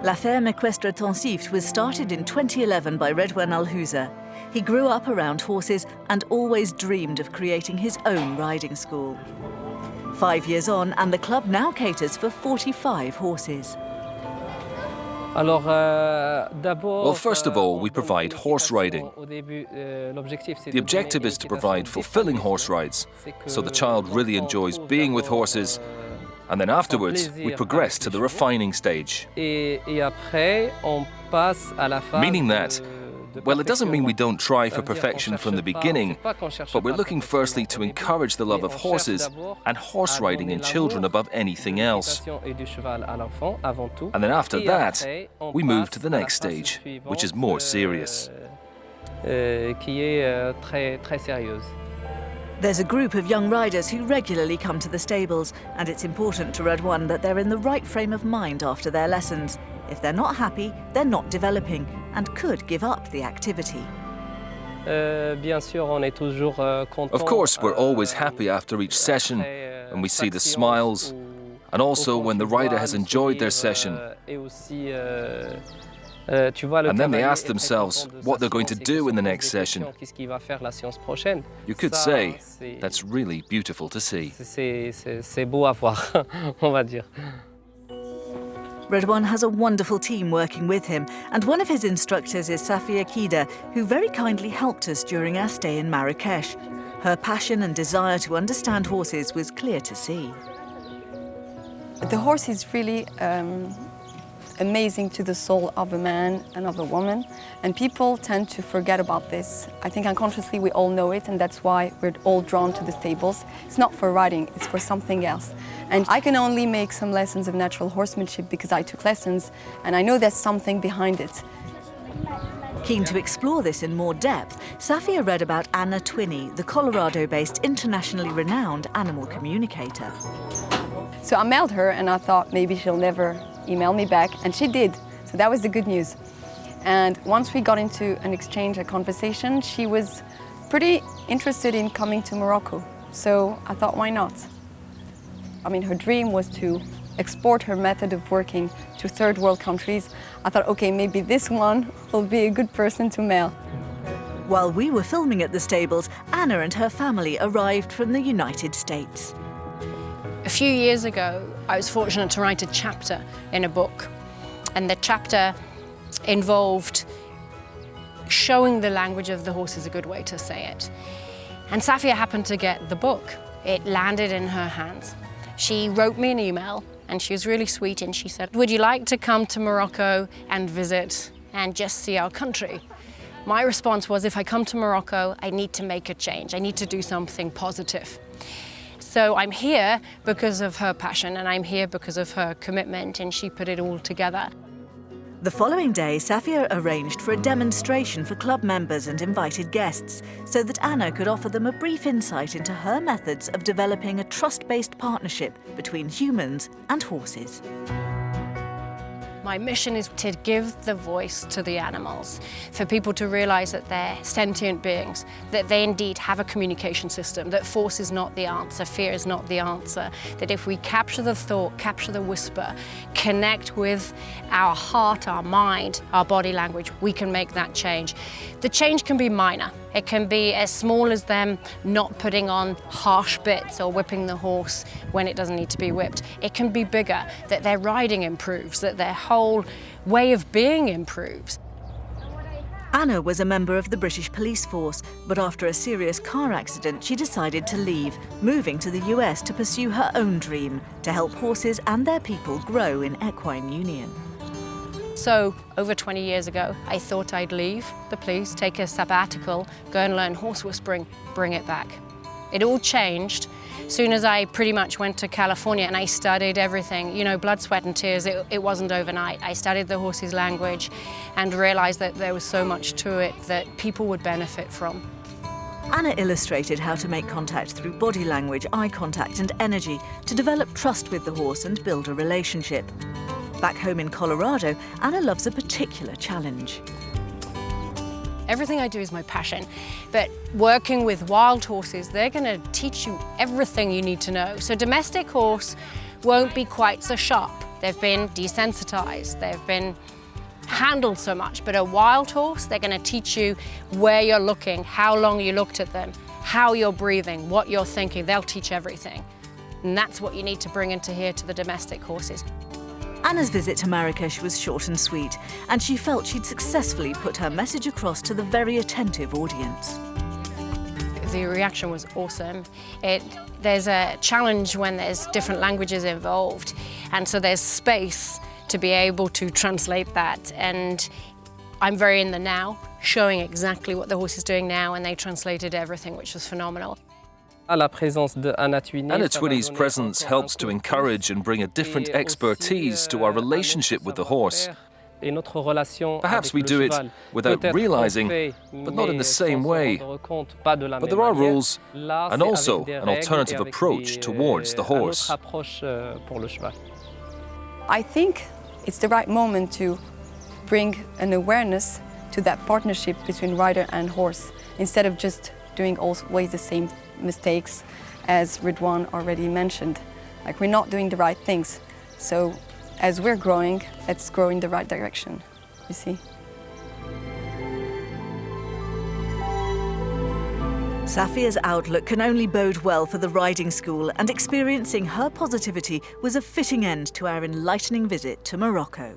La Ferme Equestrian was started in 2011 by Radoine Elhaoussa. He grew up around horses and always dreamed of creating his own riding school. 5 years on, and the club now caters for 45 horses. Well, first of all, we provide horse riding. The objective is to provide fulfilling horse rides, so the child really enjoys being with horses, and then afterwards we progress to the refining stage. Meaning that, well, it doesn't mean we don't try for perfection from the beginning, but we're looking firstly to encourage the love of horses and horse riding in children above anything else. And then after that, we move to the next stage, which is more serious. There's a group of young riders who regularly come to the stables, and it's important to Radoine that they're in the right frame of mind after their lessons. If they're not happy, they're not developing and could give up the activity. Of course, we're always happy after each session, and we see the smiles, and also when the rider has enjoyed their session. And then they ask themselves what they're going to do in the next session. You could say, that's really beautiful to see. Radoine has a wonderful team working with him, and one of his instructors is Safia Kida, who very kindly helped us during our stay in Marrakesh. Her passion and desire to understand horses was clear to see. The horse is really amazing to the soul of a man and of a woman, and people tend to forget about this. I think unconsciously we all know it, and that's why we're all drawn to the stables. It's not for riding, it's for something else. And I can only make some lessons of natural horsemanship because I took lessons, and I know there's something behind it. Keen to explore this in more depth, Safia read about Anna Twinney, the Colorado-based internationally renowned animal communicator. So I mailed her, and I thought maybe she'll never email me back, and she did. So that was the good news. And once we got into an exchange, a conversation, she was pretty interested in coming to Morocco. So I thought, why not? I mean, her dream was to export her method of working to third world countries. I thought, okay, maybe this one will be a good person to mail. While we were filming at the stables, Anna and her family arrived from the United States. A few years ago, I was fortunate to write a chapter in a book, and the chapter involved showing the language of the horse is a good way to say it. And Safia happened to get the book. It landed in her hands. She wrote me an email, and she was really sweet, and she said, would you like to come to Morocco and visit and just see our country? My response was, if I come to Morocco, I need to make a change. I need to do something positive. So I'm here because of her passion, and I'm here because of her commitment, and she put it all together. The following day, Safia arranged for a demonstration for club members and invited guests, so that Anna could offer them a brief insight into her methods of developing a trust-based partnership between humans and horses. My mission is to give the voice to the animals, for people to realize that they're sentient beings, that they indeed have a communication system, that force is not the answer, fear is not the answer, that if we capture the thought, capture the whisper, connect with our heart, our mind, our body language, we can make that change. The change can be minor. It can be as small as them not putting on harsh bits or whipping the horse when it doesn't need to be whipped. It can be bigger, that their riding improves, that their whole way of being improves. Anna was a member of the British police force, but after a serious car accident, she decided to leave, moving to the US to pursue her own dream, to help horses and their people grow in equine union. So, over 20 years ago, I thought I'd leave the police, take a sabbatical, go and learn horse whispering, bring it back. It all changed as soon as I pretty much went to California and I studied everything. You know, blood, sweat and tears, it wasn't overnight. I studied the horse's language and realized that there was so much to it that people would benefit from. Anna illustrated how to make contact through body language, eye contact and energy to develop trust with the horse and build a relationship. Back home in Colorado, Anna loves a particular challenge. Everything I do is my passion, but working with wild horses, they're going to teach you everything you need to know. So domestic horse won't be quite so sharp. They've been desensitized, they've been handled so much, but a wild horse, they're going to teach you where you're looking, how long you looked at them, how you're breathing, what you're thinking. They'll teach everything. And that's what you need to bring into here to the domestic horses. Anna's visit to Marrakesh was short and sweet, and she felt she'd successfully put her message across to the very attentive audience. The reaction was awesome. There's a challenge when there's different languages involved, and so there's space to be able to translate that. And I'm very in the now, showing exactly what the horse is doing now, and they translated everything, which was phenomenal. Anna Twinney's presence helps to encourage and bring a different expertise to our relationship with the horse. Perhaps we do it without realizing, but not in the same way. But there are rules, and also an alternative approach towards the horse. I think it's the right moment to bring an awareness to that partnership between rider and horse, instead of just doing always the same mistakes, as Radoine already mentioned. Like, we're not doing the right things. So as we're growing, let's grow in the right direction, you see. Safia's outlook can only bode well for the riding school, and experiencing her positivity was a fitting end to our enlightening visit to Morocco.